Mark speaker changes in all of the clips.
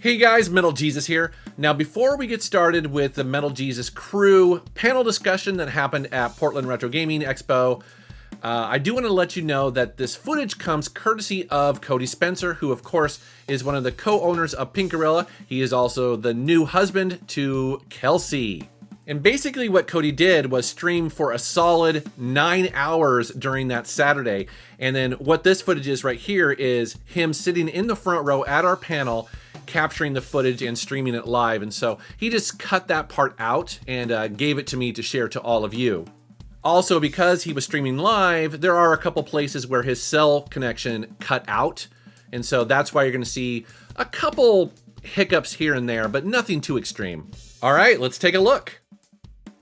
Speaker 1: Hey guys, Metal Jesus here. Now before we get started with the Metal Jesus Crew panel discussion that happened at Portland Retro Gaming Expo, I do want to let you know that this footage comes courtesy of Cody Spencer, who of course is one of the co-owners of Pink Gorilla. He is also the new husband to Kelsey. And basically what Cody did was stream for a solid 9 hours during that Saturday. And then what this footage is right here is him sitting in the front row at our panel, capturing the footage and streaming it live. And so he just cut that part out and gave it to me to share to all of you. Also, because he was streaming live, there are a couple places where his cell connection cut out. And so that's why you're going to see a couple hiccups here and there, but nothing too extreme. All right, let's take a look.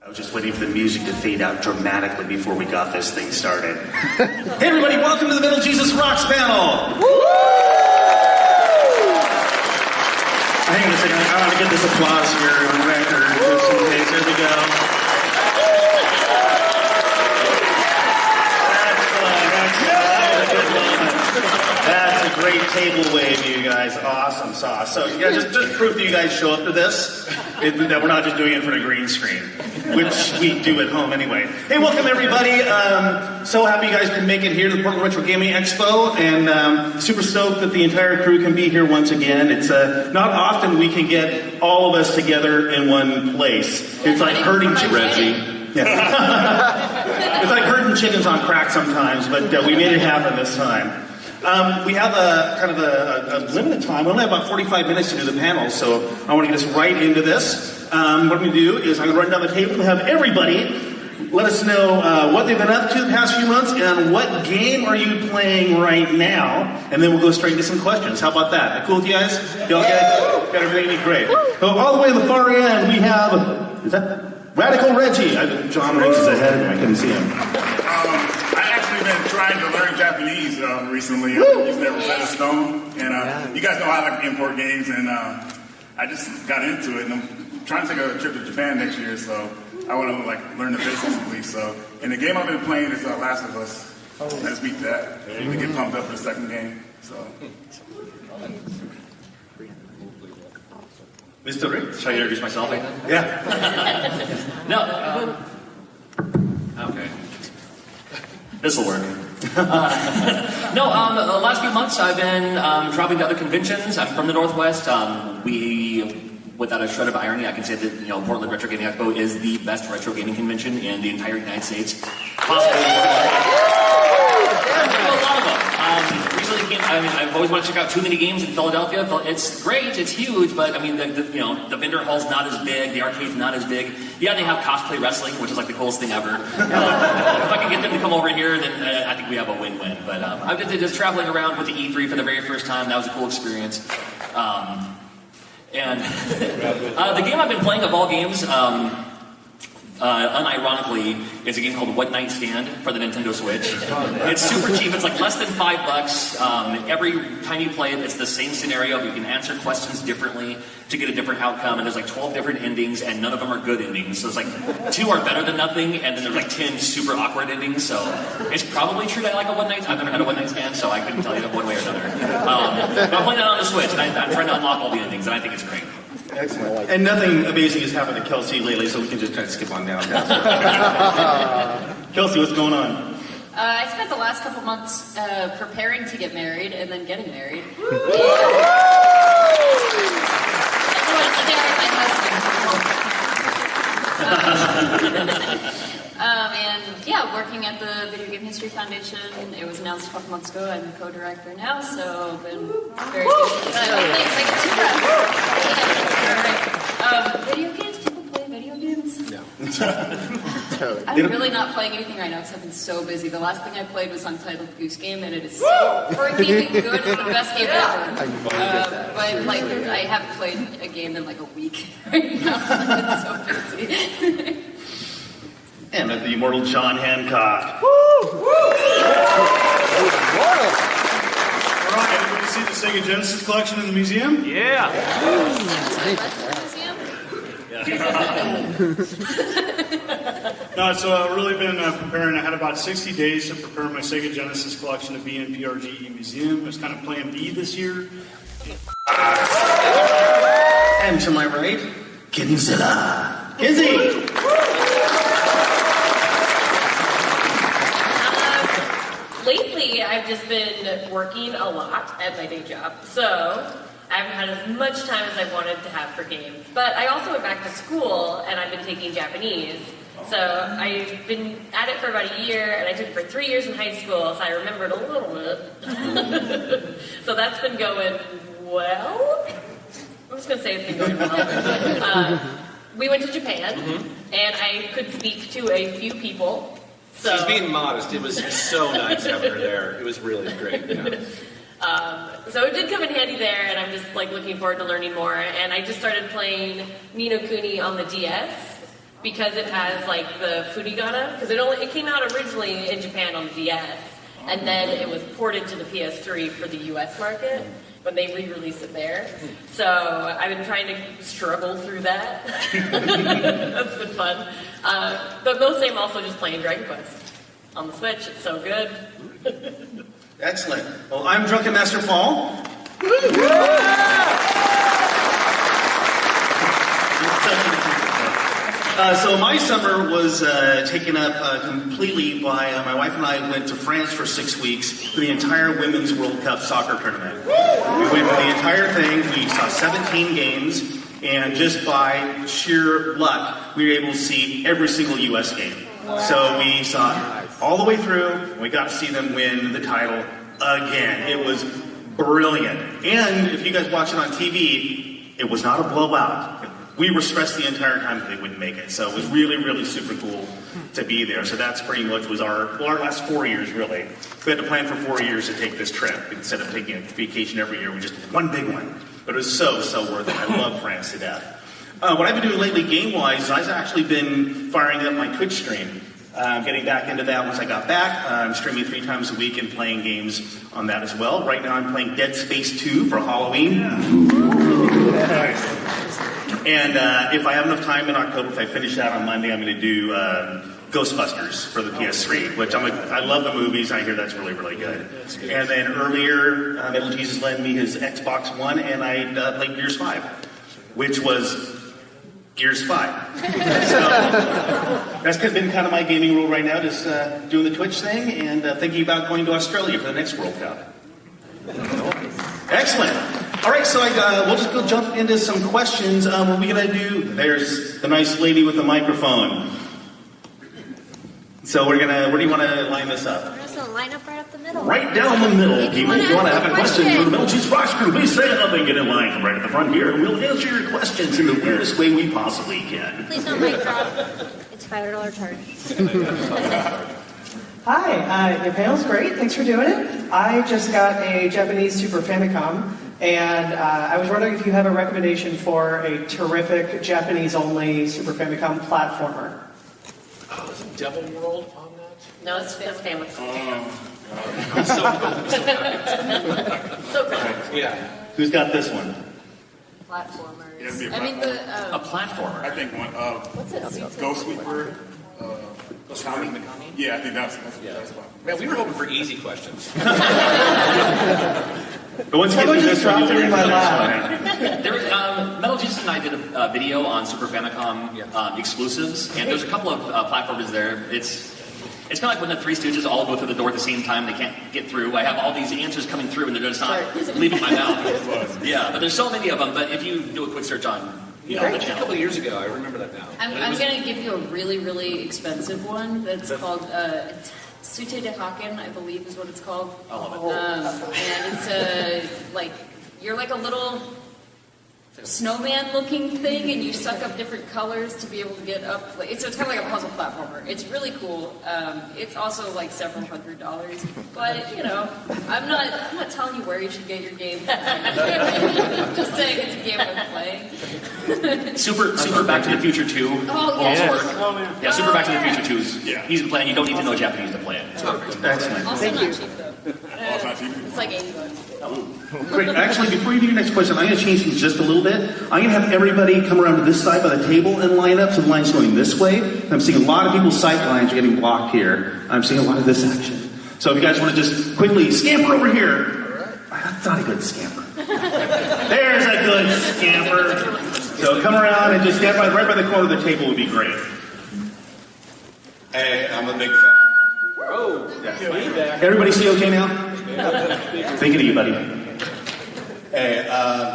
Speaker 2: I was just waiting for the music to fade out dramatically before we got this thing started. Hey everybody, welcome to the MetalJesusRocks panel! Woo! Hang on a second, I want to get this applause here on record. Just in case. There we go. That's a great table wave, you guys. Awesome sauce. So yeah, just proof that you guys show up to this, that we're not just doing it in front of green screen, which we do at home anyway. Hey, welcome everybody. So happy you guys can make it here to the Portland Retro Gaming Expo, and super stoked that the entire crew can be here once again. It's not often we can get all of us together in one place. It's like herding chickens. Yeah. It's like herding chickens on crack sometimes, but we made it happen this time. We have a kind of a limited time. We only have about 45 minutes to do the panel, so I want to get us right into this. What I'm going to do is I'm going to run down the table and have everybody let us know what they've been up to the past few months and what game are you playing right now, and then we'll go straight into some questions. How about that? That cool with you guys? You all got everything you need? Great. So all the way on the far end, we have, is that Radical Reggie? John Riggs is ahead of him. I couldn't see him.
Speaker 3: I actually been trying to learn Japanese recently. I've never set a stone, and you guys know I like to import games, and I just got into it, and I'm trying to take a trip to Japan next year, so I want to learn the basics at least. So, and the game I've been playing is Last of Us. I just beat that. To get pumped up for the second game. So.
Speaker 2: Mr. Rick,
Speaker 4: should I introduce myself?
Speaker 2: Yeah.
Speaker 4: No. Okay. This will work. The last few months I've been traveling to other conventions. I'm from the Northwest. Without a shred of irony, I can say that Portland Retro Gaming Expo is the best retro gaming convention in the entire United States. Possibly. A lot of them. Recently I've always wanted to check out Too Many Games in Philadelphia. It's great, it's huge, but the vendor hall's not as big, the arcade's not as big. Yeah, they have cosplay wrestling, which is like the coolest thing ever. If I can get them to come over here, then I think we have a win-win. But I've just traveling around with the E3 for the very first time. That was a cool experience. And the game I've been playing of all games, unironically, is a game called One Night Stand for the Nintendo Switch. It's super cheap. It's like less than $5. Every time you play it, it's the same scenario. You can answer questions differently to get a different outcome. And there's like 12 different endings, and none of them are good endings. So it's like 2 are better than nothing, and then there's like 10 super awkward endings. So it's probably true that I like a one night. I've never had a one night stand, so I couldn't tell you one way or another. But I'm playing it on the Switch, and I'm trying to unlock all the endings, and I think it's great.
Speaker 2: Excellent. And nothing amazing has happened to Kelsey lately, so we can just kind of skip on down. Kelsey, what's going on?
Speaker 5: I spent the last couple months preparing to get married and then getting married. And yeah, working at the Video Game History Foundation. It was announced a couple months ago. I'm the co-director now, so I've been very busy. Video games? People play video games?
Speaker 2: No.
Speaker 5: I'm really not playing anything right now because I've been so busy. The last thing I played was Untitled Goose Game, and it is so freaking good. It's the best game ever. But I haven't played a game in like a week right now. It's so busy.
Speaker 2: And the immortal John Hancock.
Speaker 6: Woo! Woo! All right, everybody see the Sega Genesis collection in the museum?
Speaker 4: Yeah.
Speaker 6: No, so I've really been preparing. I had about 60 days to prepare my Sega Genesis collection to be in PRGE Museum. I was kind of plan B this year.
Speaker 2: And to my right, Kenzilla. Kenzie!
Speaker 7: Lately, I've just been working a lot at my day job, so I haven't had as much time as I wanted to have for games. But I also went back to school, and I've been taking Japanese. So I've been at it for about a year, and I took it for 3 years in high school, so I remembered a little bit. So that's been going well. I'm just going to say it's been going well. We went to Japan, and I could speak to a few people. So,
Speaker 1: she's being modest. It was so nice having her there. It was really great. Yeah.
Speaker 7: So it did come in handy there, and I'm just like looking forward to learning more. And I just started playing Ni no Kuni on the DS because it has like the furigana. Because it came out originally in Japan on the DS, and then it was ported to the PS3 for the US market when they re-released it there. So I've been trying to struggle through that. That's been fun. But mostly I'm also just playing Dragon Quest on the Switch. It's so good.
Speaker 2: Excellent. Well, I'm Drunken Master Paul. So my summer was taken up completely by my wife and I went to France for 6 weeks for the entire Women's World Cup soccer tournament. We went for the entire thing. We saw 17 games, and just by sheer luck, we were able to see every single U.S. game. So we saw all the way through, and we got to see them win the title again. It was brilliant. And if you guys watch it on TV, it was not a blowout. We were stressed the entire time that they wouldn't make it. So it was really, really super cool to be there. So that's pretty much was our last 4 years, really. We had to plan for 4 years to take this trip. Instead of taking a vacation every year, we just did one big one. But it was so, so worth it. I love France to death. What I've been doing lately game-wise is I've actually been firing up my Twitch stream. Getting back into that once I got back. I'm streaming 3 times a week and playing games on that as well. Right now I'm playing Dead Space 2 for Halloween. And if I have enough time in October, if I finish that on Monday, I'm going to do Ghostbusters for the PS3, which I love the movies. I hear that's really, really good. And then earlier, MetalJesus lent me his Xbox One, and I played Gears 5, which was Gears 5. So that's been kind of my gaming role right now, just doing the Twitch thing and thinking about going to Australia for the next World Cup. Excellent. All right, so we'll just go jump into some questions. What are we going to do? There's the nice lady with the microphone. So where do you want to line this up?
Speaker 8: We're just going to line up right up the middle.
Speaker 2: Right down the middle. If you want to have a question for the MetalJesusRocks crew, please say nothing. Get in line right at the front here, and we'll answer your questions in the weirdest way we possibly can.
Speaker 8: Please don't mic drop. It's $5 charge.
Speaker 9: Hi, your panel's great. Thanks for doing it. I just got a Japanese Super Famicom, and I was wondering if you have a recommendation for a terrific Japanese-only Super Famicom platformer.
Speaker 1: Oh, is it Devil World on that?
Speaker 7: No, it's family.
Speaker 1: So good. Yeah.
Speaker 2: Who's got this one?
Speaker 5: Platformers.
Speaker 3: Yeah, it'd be a
Speaker 5: I mean,
Speaker 3: platformer.
Speaker 4: A platformer.
Speaker 3: I think one.
Speaker 5: what's it?
Speaker 3: Ghost Sweeper. Yeah, I think that's one.
Speaker 1: Man, we were hoping for easy questions.
Speaker 2: But once you get through this one, you'll be my lap.
Speaker 4: There was, MetalJesus and I did a video on Super Famicom exclusives, and there's a couple of platformers there. It's kind of like when the Three Stooges all go through the door at the same time. They can't get through. I have all these answers coming through, and they're just not leaving my mouth. Yeah, but there's so many of them. But if you do a quick search on, the
Speaker 1: a
Speaker 4: channel.
Speaker 1: couple of years ago, I remember that now.
Speaker 5: I'm going to give you a really, really expensive one that's called Sute de Haken, I believe is what it's called.
Speaker 4: I love it.
Speaker 5: And it's you're like a little snowman-looking thing, and you suck up different colors to be able to get up. So it's kind of like a puzzle platformer. It's really cool. It's also like several $100s, but you know, I'm not telling you where you should get your game. Just saying it's a game I'm playing.
Speaker 4: Super Back to the Future 2.
Speaker 5: Oh yeah.
Speaker 4: Yeah, Super Back to the Future 2 is easy to play, and you don't need to know Japanese to play it. It's perfect.
Speaker 2: Excellent.
Speaker 5: Also not cheap though. It's like $80.
Speaker 2: Great. Actually, before you do your next question, I'm going to change things just a little bit. I'm going to have everybody come around to this side by the table and line up, so the line's going this way. I'm seeing a lot of people's sight lines are getting blocked here. I'm seeing a lot of this action. So if you guys want to just quickly scamper over here. That's not a good scamper. There's a good scamper. So come around and just stand right by the corner of the table would be great.
Speaker 10: Hey, I'm a big fan.
Speaker 1: Oh, yeah.
Speaker 2: Everybody see okay now? Think of you, buddy.
Speaker 10: Hey,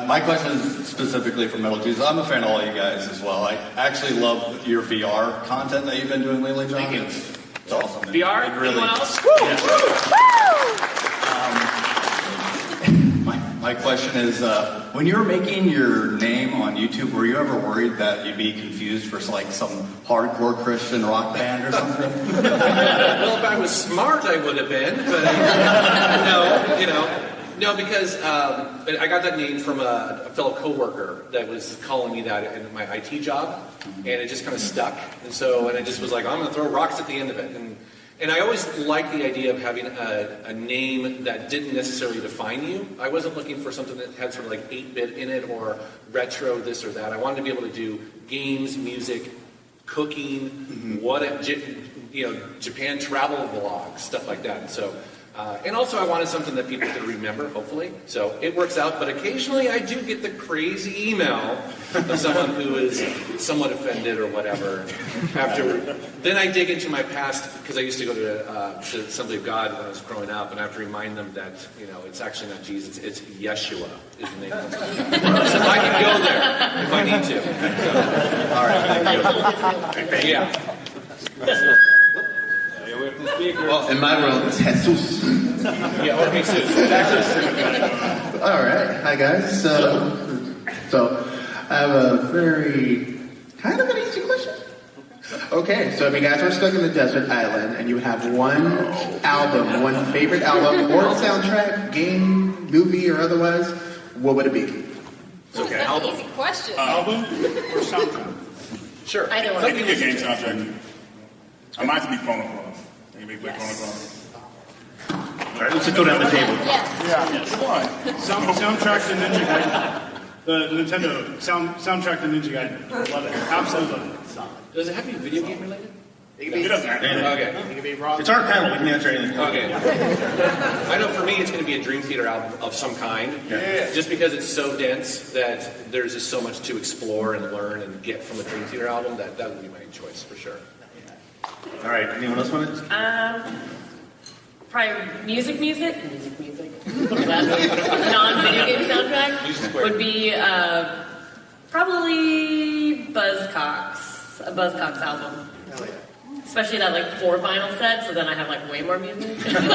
Speaker 10: my question is specifically for Metal Jesus. I'm a fan of all you guys as well. I actually love your VR content that you've been doing lately, John. It's awesome.
Speaker 4: VR?
Speaker 10: It really,
Speaker 4: Anyone else?
Speaker 10: My question is, when you were making your name on YouTube, were you ever worried that you'd be confused for like some hardcore Christian rock band or something?
Speaker 1: Well, if I was smart, I would have been, but no, because I got that name from a fellow coworker that was calling me that in my IT job, and it just kind of stuck. And I just was like, I'm going to throw rocks at the end of it. And I always liked the idea of having a name that didn't necessarily define you. I wasn't looking for something that had sort of like 8-bit in it or retro this or that. I wanted to be able to do games, music, cooking, Japan travel vlogs, stuff like that. And also I wanted something that people could remember, hopefully. So it works out, but occasionally I do get the crazy email of someone who is somewhat offended or whatever. Then I dig into my past, because I used to go to Assembly of God when I was growing up, and I have to remind them that, it's actually not Jesus, it's Yeshua is the name of it. So I can go there if I need to. So, all right, thank you. Yeah.
Speaker 11: Well, in my world, it's Jesus.
Speaker 1: Yeah, or Jesus.
Speaker 11: All right. Hi, guys. So I have a very kind of an easy question. Okay, so if you guys were stuck in the desert island and you would have one album, one favorite album, or soundtrack, game, movie, or otherwise, what would it be?
Speaker 5: Okay, that's an easy question.
Speaker 3: Album or soundtrack?
Speaker 1: Sure.
Speaker 5: Either one.
Speaker 3: Video game soundtrack. I might have to be Chrono Cross. Anybody play Chrono Cross?
Speaker 2: All right, let's just go down the table.
Speaker 5: Yes.
Speaker 6: Soundtrack to Ninja Gaiden. The Nintendo soundtrack to Ninja Gaiden. Love it. Absolutely love it.
Speaker 1: Does it have to be video game related?
Speaker 3: It doesn't have to.
Speaker 1: Okay.
Speaker 9: It could be rock.
Speaker 2: It's our panel. We can answer anything.
Speaker 1: Okay. I know for me it's going to be a Dream Theater album of some kind.
Speaker 2: Yeah.
Speaker 1: Just because it's so dense that there's just so much to explore and learn and get from a Dream Theater album that would be my choice for sure.
Speaker 2: All right, anyone else want it?
Speaker 7: Probably music. Non-video game soundtrack would be probably Buzzcocks, a Buzzcocks album.
Speaker 9: Oh, yeah.
Speaker 7: Especially that like 4 vinyl set, so then I have like way more music. And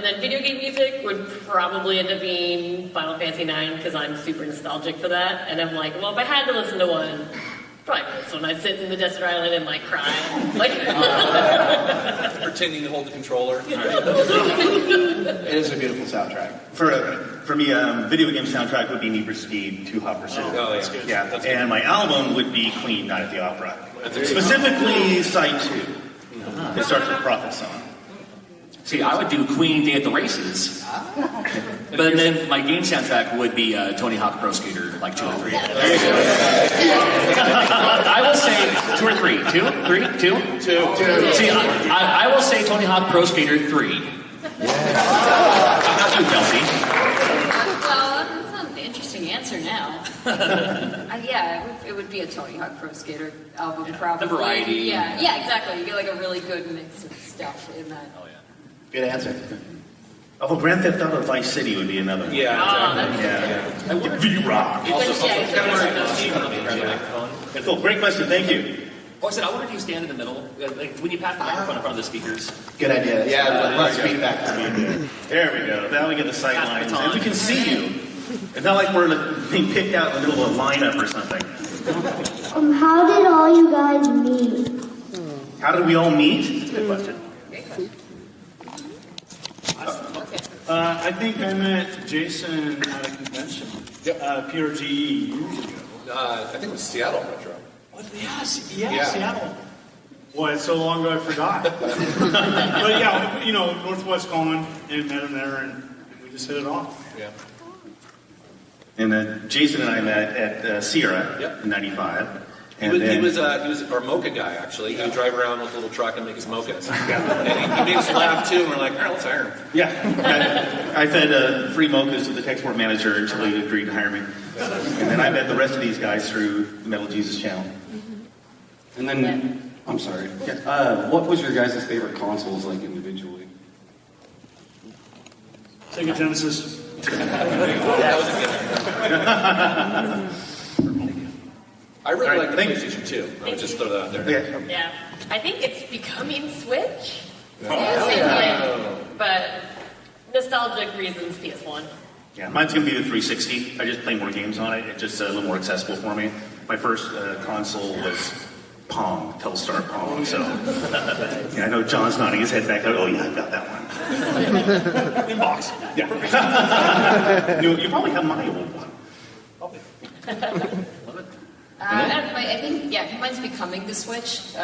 Speaker 7: then video game music would probably end up being Final Fantasy IX because I'm super nostalgic for that. And I'm like, well, if I had to listen to one, probably this one. I'd sit in the desert island and like cry, like
Speaker 1: Pretending to hold the controller.
Speaker 9: It is a beautiful soundtrack.
Speaker 2: For me, video game soundtrack would be Need for Speed 2 Hot Pursuit.
Speaker 1: Oh, yeah. Good.
Speaker 2: Yeah,
Speaker 1: That's
Speaker 2: and my album would be Queen Night at the Opera. Specifically, side 2. It starts with Prophet Song.
Speaker 4: See, I would do Queen Day at the Races. But then my game soundtrack would be Tony Hawk Pro Skater, like 2 or 3. I will say 2 or 3. 2? 3? 2? 2. See, I will say Tony Hawk Pro Skater 3. Not you, Kelsey.
Speaker 5: Well, that's an interesting answer now. It would be a Tony Hawk Pro Skater album, probably.
Speaker 4: The variety.
Speaker 5: Yeah, exactly. You get like a really good mix of stuff in that.
Speaker 4: Oh, yeah.
Speaker 9: Good answer.
Speaker 2: Although Grand Theft Auto Vice City would be another one.
Speaker 1: Yeah.
Speaker 2: V-Rock. Cool. Great question. Thank you.
Speaker 4: Oh, I said, I wonder if you stand in the middle, like when you pass the microphone in front of the speakers.
Speaker 9: Good idea. Yeah, let's feedback to me.
Speaker 2: There we go. Now we get the sight lines. And we can see you. It's not like we're being picked out in the middle of a lineup or something.
Speaker 8: How did all you guys meet?
Speaker 2: How did we all meet? That's a good question.
Speaker 6: I think I met Jason at a convention. PRGE years ago.
Speaker 1: I think it was Seattle Retro.
Speaker 6: Seattle. Boy, it's so long ago I forgot. But yeah, Northwest Con, and met him there, and we just hit it off.
Speaker 1: Yeah.
Speaker 2: And Jason and I met at Sierra in '95.
Speaker 1: He was our mocha guy, actually. He would drive around with a little truck and make his mochas. And he made us laugh, too, and we're like, all right, let's hire him.
Speaker 2: Yeah. I fed free mochas to the tech support manager until he agreed to hire me. And then I met the rest of these guys through the Metal Jesus channel.
Speaker 12: And then, I'm sorry. What was your guys' favorite consoles like individually?
Speaker 6: Sega Genesis.
Speaker 1: I really like the PlayStation 2. I would just throw that out there.
Speaker 7: Yeah. I think it's becoming Switch. Yeah, but nostalgic reasons, PS1.
Speaker 2: Yeah, mine's going to be the 360. I just play more games on it. It's just a little more accessible for me. My first console was Pong, Telstar Pong. So yeah, I know John's nodding his head back. Oh yeah, I've got that one.
Speaker 6: Inbox.
Speaker 2: Yeah. you probably have my old one.
Speaker 5: I think, mine's becoming the Switch.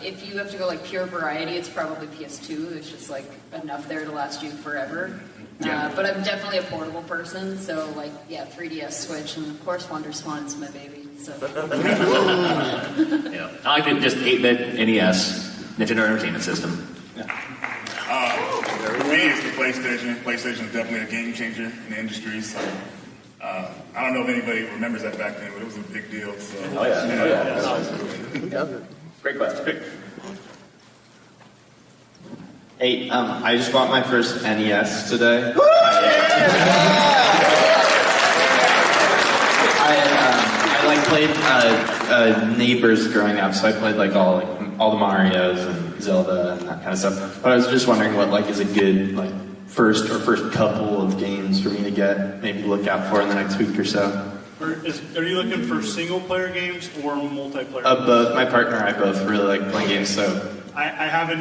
Speaker 5: If you have to go like pure variety, it's probably PS2. There's just like enough there to last you forever. But I'm definitely a portable person, so like, 3DS, Switch, and of course WonderSwan's my baby. So.
Speaker 4: Yeah, I like it just 8-bit NES, Nintendo Entertainment System.
Speaker 3: For me, it's the PlayStation. PlayStation is definitely a game changer in the industry. So I don't know if anybody remembers that back then, but it was a big deal. So.
Speaker 4: Oh yeah. Great question.
Speaker 13: Hey, I just bought my first NES today. I played Neighbors growing up, so I played like all the Marios and Zelda and that kind of stuff. But I was just wondering what is a good first couple of games for me to get, maybe look out for in the next week or so.
Speaker 6: Are you looking for single player games or multiplayer?
Speaker 13: Both. My partner and I both really like playing games, so.
Speaker 6: I have an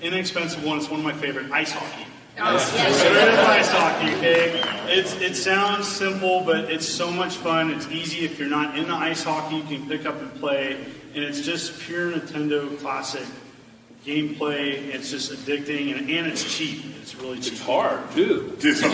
Speaker 6: inexpensive one. It's one of my favorite, ice hockey.
Speaker 5: Oh,
Speaker 6: Straight up ice hockey, okay? It sounds simple, but it's so much fun. It's easy. If you're not into ice hockey, you can pick up and play. And it's just pure Nintendo classic gameplay. It's just addicting, and it's cheap. It's really cheap. It's hard, too.
Speaker 2: You said,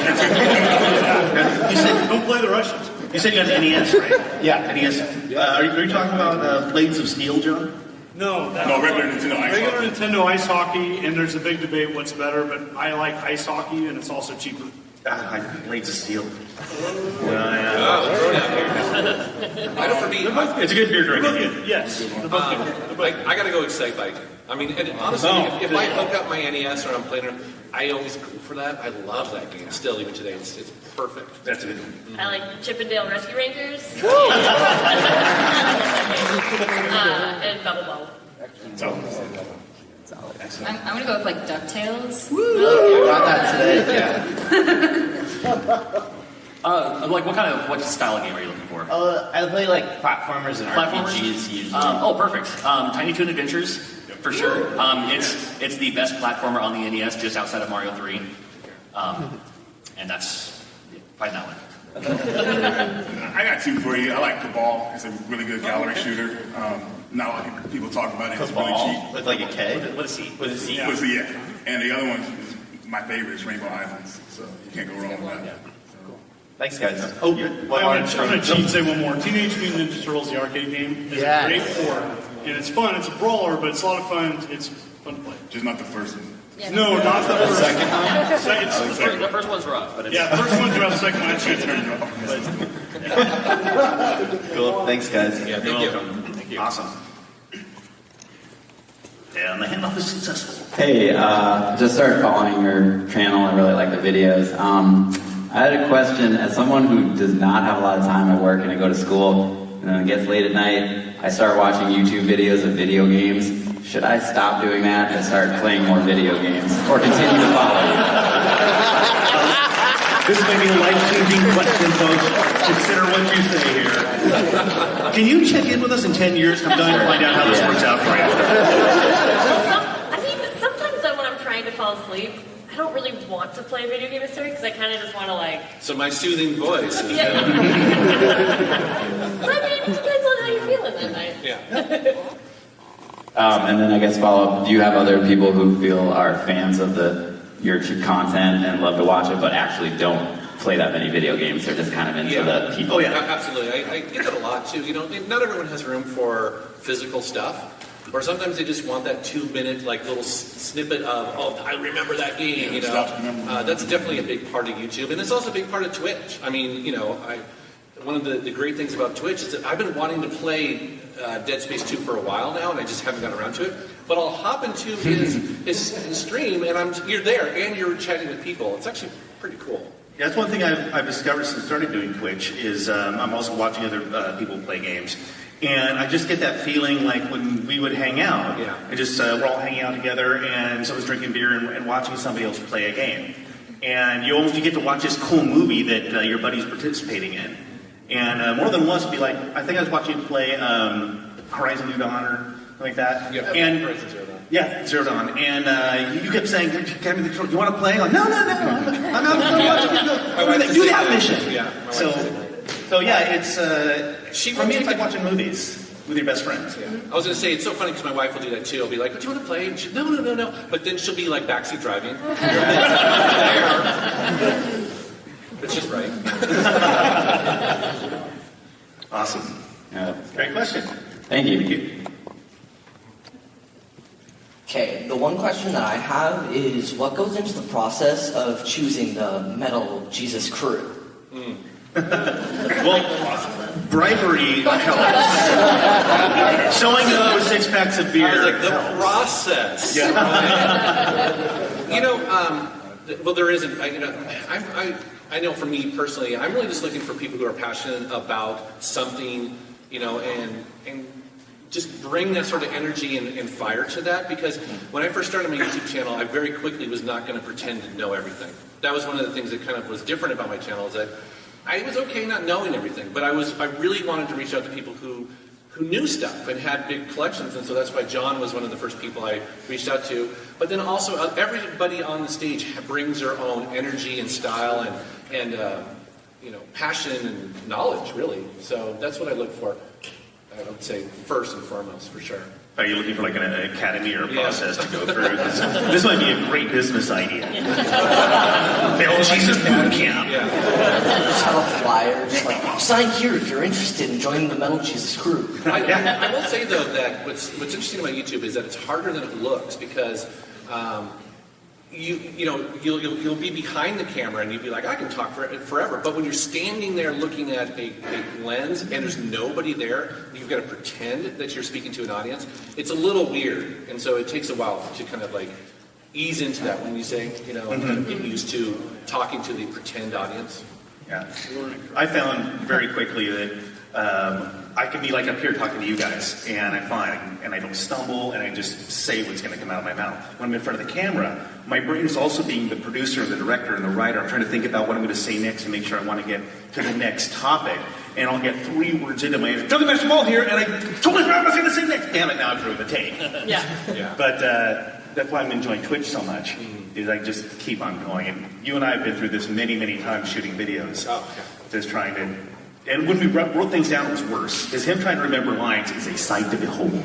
Speaker 6: don't play the Russians.
Speaker 2: You said you had an NES, right?
Speaker 6: Yeah.
Speaker 2: NES. Are you talking about Blades of Steel, John?
Speaker 6: No,
Speaker 3: regular Nintendo ice
Speaker 6: regular
Speaker 3: hockey.
Speaker 6: Nintendo ice hockey, and there's a big debate what's better, but I like ice hockey, and it's also cheaper.
Speaker 2: I like Blades of Steel.
Speaker 1: I know for me,
Speaker 2: it's a good beer drink.
Speaker 6: Yes.
Speaker 1: I gotta go with Excitebike. I mean, and honestly, if I hook up my NES or I'm playing it, I always go for that. I love that game still, even today. It's perfect.
Speaker 2: That's a good one.
Speaker 7: I like Chippendale Rescue Rangers. And Bubble Bobble.
Speaker 5: I'm going to go with like DuckTales.
Speaker 13: Got that today,
Speaker 4: What style of game are you looking for?
Speaker 13: I play platformers and RPGs usually.
Speaker 4: Perfect. Tiny Toon Adventures, for sure. It's the best platformer on the NES, just outside of Mario 3. And that's, find that one.
Speaker 3: I got two for you. I like Cabal. It's a really good gallery shooter. Not a lot of people talk about it. It's really cheap.
Speaker 13: With a K?
Speaker 4: With a C.
Speaker 13: With a C?
Speaker 3: Yeah. And the other one is my favorite, is Rainbow Islands. So you can't go wrong with that.
Speaker 13: Thanks, guys.
Speaker 6: I'm going to cheat and say one more. Teenage Mutant Ninja Turtles, the arcade game, is a great port. And it's fun. It's a brawler, but it's a lot of fun. It's fun to play.
Speaker 3: Just not the first one.
Speaker 5: Yeah.
Speaker 6: No, not the first
Speaker 13: second one.
Speaker 4: The first one's rough, but it's...
Speaker 6: Yeah, the first one's rough, the second one, it's rough.
Speaker 13: Cool. Thanks, guys.
Speaker 1: Yeah, thank you.
Speaker 2: Awesome. And the handoff is successful.
Speaker 14: Hey, just started following your channel. I really like the videos. I had a question. As someone who does not have a lot of time at work and I go to school, and then it gets late at night, I start watching YouTube videos of video games. Should I stop doing that and start playing more video games? Or continue to follow you?
Speaker 2: This may be a life-changing question, folks. Consider what you say here. Can you check in with us in 10 years? I'm dying to find out how this works out for you.
Speaker 7: Sometimes when I'm trying to fall asleep, I don't really want to play a video game necessarily because I kind of just want to
Speaker 1: So my soothing voice.
Speaker 7: Yeah. So it depends on how you're feeling that night.
Speaker 1: Yeah.
Speaker 14: And then I guess follow up, do you have other people who feel are fans of your content and love to watch it, but actually don't play that many video games? They're just kind of into the people.
Speaker 1: Oh, yeah, absolutely. I get that a lot, too. Not everyone has room for physical stuff. Or sometimes they just want that 2-minute, little snippet of, I remember that game, That's definitely a big part of YouTube. And it's also a big part of Twitch. I mean, one of the great things about Twitch is that I've been wanting to play Dead Space 2 for a while now, and I just haven't gotten around to it. But I'll hop into his stream, and you're there, and you're chatting with people. It's actually pretty cool.
Speaker 2: Yeah, that's one thing I've discovered since starting doing Twitch is I'm also watching other people play games. And I just get that feeling like when we would hang out, and just we're all hanging out together, and someone's drinking beer and watching somebody else play a game. And you get to watch this cool movie that your buddy's participating in. And more than once, it'd be like, I think I was watching you play Horizon New Dawn or something like that.
Speaker 1: Yeah,
Speaker 2: and
Speaker 1: Horizon Zero Dawn.
Speaker 2: Yeah, Zero Dawn. And you kept saying, "Can the control? Do you want to play?" Like, no, I'm not watching. Do that mission.
Speaker 1: Yeah.
Speaker 2: So yeah, it's for me, it's like watching movies with your best friends.
Speaker 1: Yeah. I was going to say, it's so funny because my wife will do that too. I'll be like, "Do you want to play?" And she'll, no. But then she'll be like backseat driving. It's just right.
Speaker 2: Awesome. Great question.
Speaker 14: Thank you.
Speaker 15: Okay, the one question that I have is what goes into the process of choosing the Metal Jesus Crew?
Speaker 2: Well, bribery helps. Showing up with 6 packs of beer.
Speaker 1: I was like, the
Speaker 2: helps.
Speaker 1: process.
Speaker 2: Yeah.
Speaker 1: Well, there isn't. I know for me personally, I'm really just looking for people who are passionate about something, and just bring that sort of energy and fire to that. Because when I first started my YouTube channel, I very quickly was not going to pretend to know everything. That was one of the things that kind of was different about my channel, is that I was okay not knowing everything, but I really wanted to reach out to people who knew stuff and had big collections, and so that's why John was one of the first people I reached out to. But then also, everybody on the stage brings their own energy and style and passion and knowledge, really. So that's what I look for. I would say first and foremost, for sure.
Speaker 2: Are you looking for like an academy or a process to go through? This might be a great business idea. Metal Jesus Boot Camp.
Speaker 15: Just have a flyer, just like, sign here if you're interested in joining the Metal Jesus Crew.
Speaker 1: I will say, though, that what's interesting about YouTube is that it's harder than it looks, because you'll be behind the camera and you'll be like, I can talk forever. But when you're standing there looking at a lens and there's nobody there, you've got to pretend that you're speaking to an audience. It's a little weird, and so it takes a while to kind of like ease into that when you say, kind of get used to talking to the pretend audience.
Speaker 2: Yeah, I found very quickly that I can be like up here talking to you guys, and I'm fine, and I don't stumble, and I just say what's going to come out of my mouth. When I'm in front of the camera, my brain is also being the producer, the director, and the writer. I'm trying to think about what I'm going to say next and make sure I want to get to the next topic. And I'll get 3 words into my head. Totally Master Ball here, and I totally forgot what I was going to say next. Damn it, now I've ruined the tape.
Speaker 1: Yeah.
Speaker 2: But that's why I'm enjoying Twitch so much, is I just keep on going. And you and I have been through this many, many times shooting videos. Just trying to... And when we wrote things down, it was worse. Because him trying to remember lines is a sight to behold.
Speaker 1: It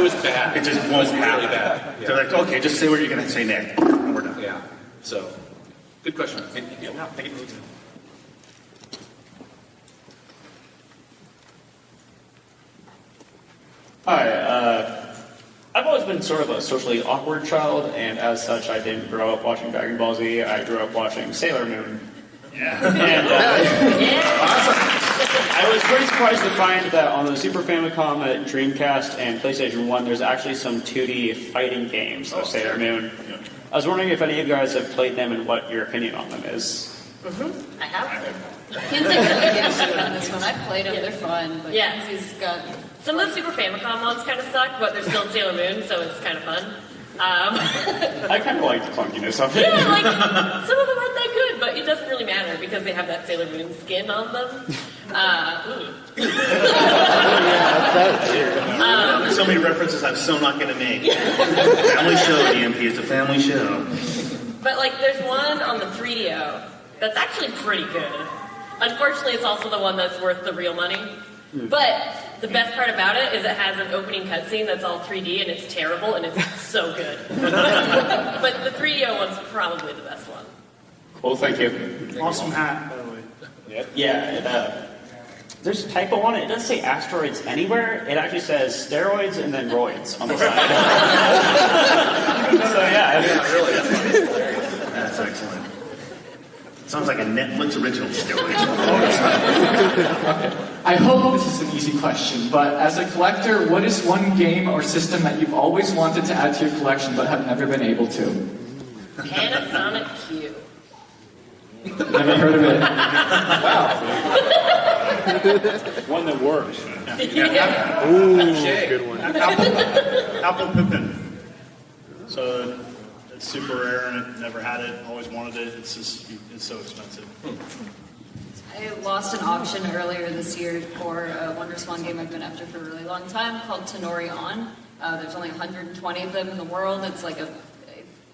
Speaker 1: was bad.
Speaker 2: It just won't happen.
Speaker 1: Really bad. Yeah.
Speaker 2: So like, okay, just say what you're going to say next. And we're done.
Speaker 1: Yeah. So, good question.
Speaker 2: Thank you.
Speaker 16: Hi, I've always been sort of a socially awkward child, and as such, I didn't grow up watching Dragon Ball Z. I grew up watching Sailor Moon. Yeah. And I was pretty surprised to find that on the Super Famicom, Dreamcast, and PlayStation 1, there's actually some 2D fighting games of Sailor Moon. I was wondering if any of you guys have played them and what your opinion on them is.
Speaker 5: I have. Kinsey's really good on this one. I've played them. They're fun. But Kinsey's got...
Speaker 7: Some of the Super Famicom ones kind of suck, but they're still Sailor Moon, so it's kind of fun.
Speaker 16: I kind of like the funkiness of it.
Speaker 7: Yeah, like, some of them aren't that good, but it doesn't really matter because they have that Sailor Moon skin on them.
Speaker 2: There's so many references I'm so not going to make. Family show, DMP. It's a family show.
Speaker 7: But, like, there's one on the 3DO that's actually pretty good. Unfortunately, it's also the one that's worth the real money. But the best part about it is it has an opening cutscene that's all 3D, and it's terrible, and it's so good. But the 3DO one's probably the best one.
Speaker 16: Well, thank you.
Speaker 6: Awesome hat, by the way.
Speaker 16: Yeah, there's a typo on it. It doesn't say asteroids anywhere. It actually says steroids and then roids on the side. So
Speaker 2: Really. That's excellent. Sounds like a Netflix original story.
Speaker 17: I hope this is an easy question, but as a collector, what is one game or system that you've always wanted to add to your collection but have never been able to?
Speaker 7: Panasonic Q.
Speaker 17: Never heard of it.
Speaker 6: Wow. One that works.
Speaker 7: Yeah.
Speaker 6: Ooh, good one. Apple Pippin. So it's super rare and I never had it, always wanted it. It's so expensive.
Speaker 5: I lost an auction earlier this year for a WonderSwan game I've been after for a really long time called Tenori On. There's only 120 of them in the world. It's like it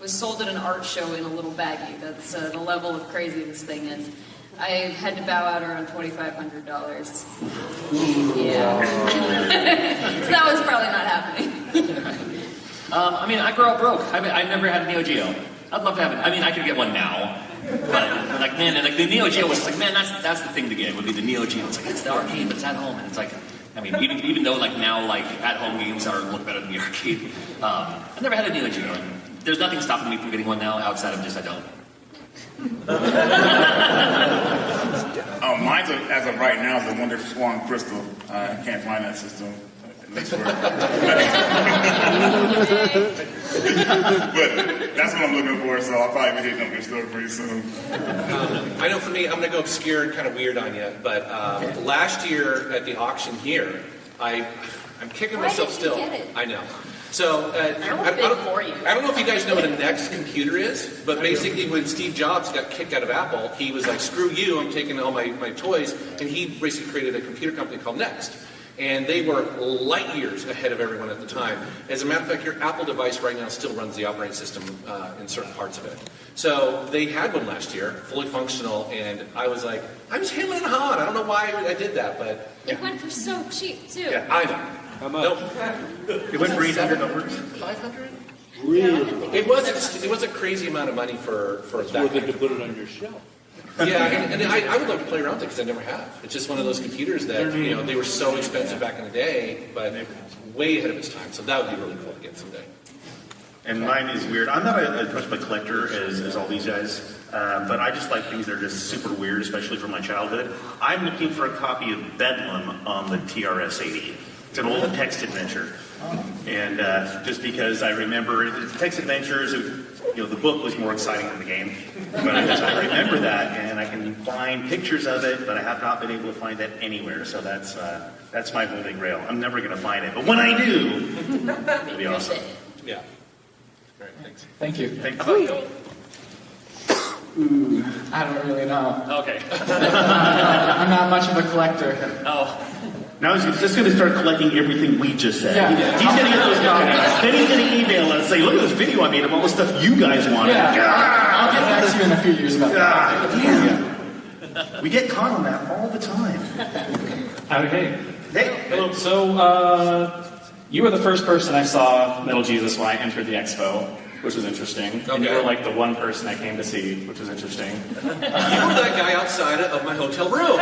Speaker 5: was sold at an art show in a little baggie. That's the level of crazy this thing is. I had to bow out around $2,500. Yeah. So that was probably not happening.
Speaker 4: I mean, I grew up broke. I never had a Neo Geo. I'd love to have it. I mean, I could get one now. But, like, man, like the Neo Geo was like, man, that's the thing to get, would be the Neo Geo. It's like, it's the arcade, but it's at home. And it's like, I mean, even though, like, now, like, at-home games look better than the arcade, I've never had a Neo Geo. And there's nothing stopping me from getting one now outside of just I don't.
Speaker 3: Mine, as of right now, is the WonderSwan Crystal. I can't find that system. At least for but that's what I'm looking for, so I'll probably be hitting up your store pretty soon.
Speaker 1: I know for me, I'm going to go obscure and kind of weird on you, but last year at the auction here, I'm kicking myself still.
Speaker 5: Why did you get it?
Speaker 1: I know. So, I don't know if you guys know what a Next computer is, but basically when Steve Jobs got kicked out of Apple, he was like, screw you, I'm taking all my toys, and he basically created a computer company called Next. And they were light years ahead of everyone at the time. As a matter of fact, your Apple device right now still runs the operating system in certain parts of it. So they had one last year, fully functional, and I was like, I'm just handling it on. I don't know why I did that, but...
Speaker 5: It went for so cheap, too.
Speaker 1: Yeah, I know.
Speaker 6: How much?
Speaker 2: It went for $800.
Speaker 1: 500?
Speaker 6: Really?
Speaker 1: It was a crazy amount of money for
Speaker 6: it's
Speaker 1: that.
Speaker 6: worth it to put it on your shelf.
Speaker 1: Yeah, and I would love to play around with it because I never have. It's just one of those computers that, you know, they were so expensive back in the day, but way ahead of its time. So that would be really cool to get someday.
Speaker 2: And mine is weird. I'm not as much of a collector as all these guys, but I just like things that are just super weird, especially from my childhood. I'm looking for a copy of Bedlam on the TRS-80. It's an old text adventure. And just because I remember the text adventures, the book was more exciting than the game. But I remember that, and I can find pictures of it, but I have not been able to find that anywhere. So that's my holy grail. I'm never going to find it, but when I do, it'll be awesome.
Speaker 1: Yeah. All right, thanks.
Speaker 17: Thank you.
Speaker 2: Thank you.
Speaker 17: Ooh, I don't really know.
Speaker 4: Okay.
Speaker 17: I'm not much of a collector.
Speaker 4: Oh.
Speaker 2: Now he's just going to start collecting everything we just said.
Speaker 17: Yeah.
Speaker 2: He's going to get those copies. Then he's going to email us, say, look at this video I made of all the stuff you guys wanted.
Speaker 17: Yeah. I'll get back to you in a few years about that.
Speaker 2: Yeah. We get caught on that all the time.
Speaker 18: Hey.
Speaker 2: Hey.
Speaker 18: Hello. So, you were the first person I saw Metal Jesus when I entered the expo, which was interesting.
Speaker 1: Okay.
Speaker 18: And you were like the one person I came to see, which was interesting.
Speaker 1: You were that guy outside of my hotel room.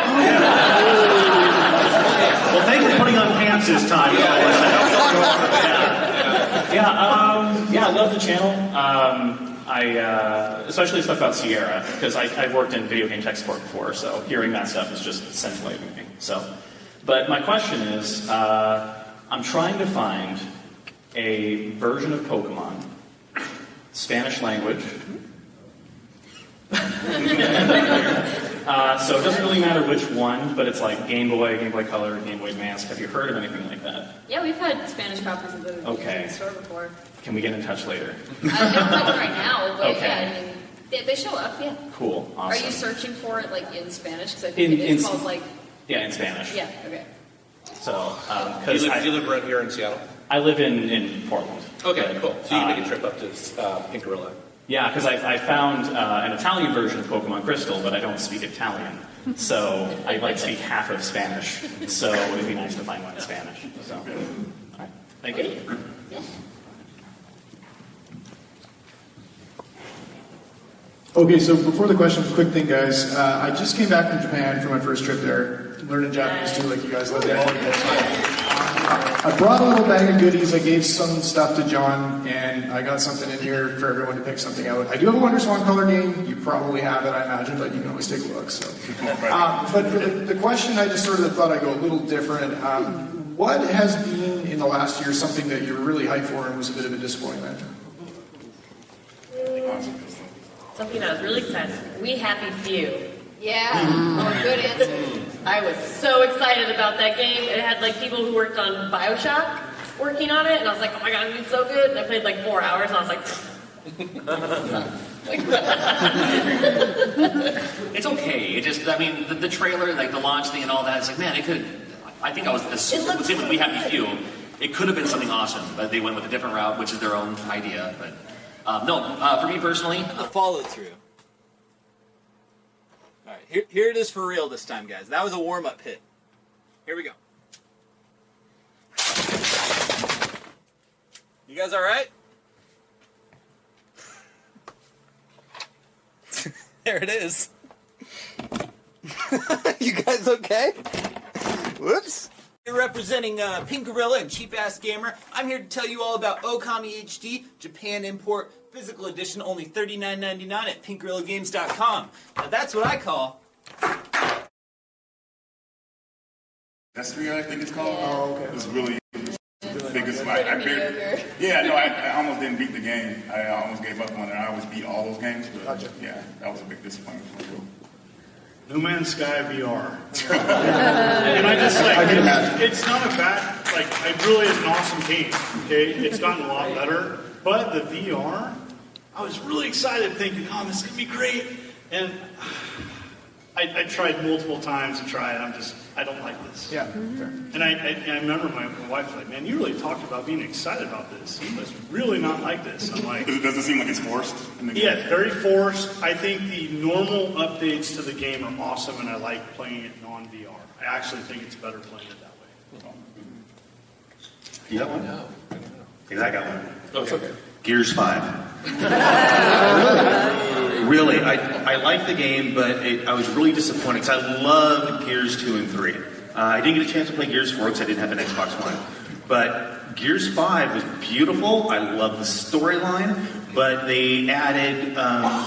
Speaker 2: Well, thanks for putting on pants this time.
Speaker 18: Yeah, I love the channel. Especially stuff about Sierra, because I've worked in video game tech support before, so hearing that stuff is just scintillating me. So, but my question is, I'm trying to find a version of Pokemon, Spanish language. So it doesn't really matter which one, but it's like Game Boy Color, Game Boy Advance. Have you heard of anything like that?
Speaker 5: Yeah, we've had Spanish copies of the in the store before.
Speaker 18: Can we get in touch later?
Speaker 5: I don't have them right now, but
Speaker 18: Okay.
Speaker 5: yeah, I mean, they show up, yeah.
Speaker 18: Cool, awesome.
Speaker 5: Are you searching for it like in Spanish? Because I think it is called like...
Speaker 18: Yeah, in Spanish.
Speaker 5: Yeah, okay.
Speaker 18: So,
Speaker 1: Do you live right here in Seattle?
Speaker 18: I live in Portland.
Speaker 1: Okay, cool. So you can make a trip up to Pink Gorilla.
Speaker 18: Yeah, because I found an Italian version of Pokemon Crystal, but I don't speak Italian. So I like speak half of Spanish. So it would be nice to find one in Spanish. So, all right. Thank you.
Speaker 19: Okay, so before the question, quick thing, guys. I just came back from Japan for my first trip there, learning Japanese too, like you guys love it. I brought a little bag of goodies. I gave some stuff to John, and I got something in here for everyone to pick something out. I do have a Wonder Swan color game. You probably have it, I imagine, but you can always take a look. So, but for the question, I just sort of thought I'd go a little different. What has been in the last year something that you were really hyped for and was a bit of a disappointment?
Speaker 7: Something I was really excited. We Happy Few.
Speaker 5: Yeah. Oh, good answer.
Speaker 7: I was so excited about that game. It had like people who worked on BioShock working on it, and I was like, oh my god, it's so good. And I played like 4 hours, and I was like,
Speaker 4: It's okay. It just, I mean, the trailer, like the launch thing and all that, it's like, man, it could, I think I was, the same with We Happy Few. It could have been something awesome, but they went with a different route, which is their own idea. But for me personally,
Speaker 20: the follow through. All right, here it is for real this time, guys. That was a warm-up hit. Here we go. You guys all right? There it is. You guys okay? Whoops. Representing Pink Gorilla and Cheap Ass Gamer, I'm here to tell you all about Okami HD Japan Import Physical Edition, only $39.99 at pinkgorillagames.com. Now that's what I call.
Speaker 3: That's what I think it's called. Oh, okay. It's really the biggest fight. I almost didn't beat the game. I almost gave up on it. I always beat all those games, but yeah, that was a big disappointment for me.
Speaker 6: No Man's Sky VR. And I just it's not a bad, it really is an awesome game, okay? It's gotten a lot better, but the VR, I was really excited thinking, oh, this is going to be great. And I tried multiple times to try it. I don't like this. Yeah. And I remember my wife was like, man, you really talked about being excited about this. You must really not like this. I'm like,
Speaker 3: does it seem like it's forced?
Speaker 6: Yeah, it's very forced. I think the normal updates to the game are awesome, and I like playing it non-VR. I actually think it's better playing it that way.
Speaker 21: You got one? No. Because I got one.
Speaker 6: Oh, it's okay.
Speaker 21: Gears 5. Really, I liked the game, but I was really disappointed because I love Gears 2 and 3. I didn't get a chance to play Gears 4 because I didn't have an Xbox One. But Gears 5 was beautiful. I love the storyline, but they added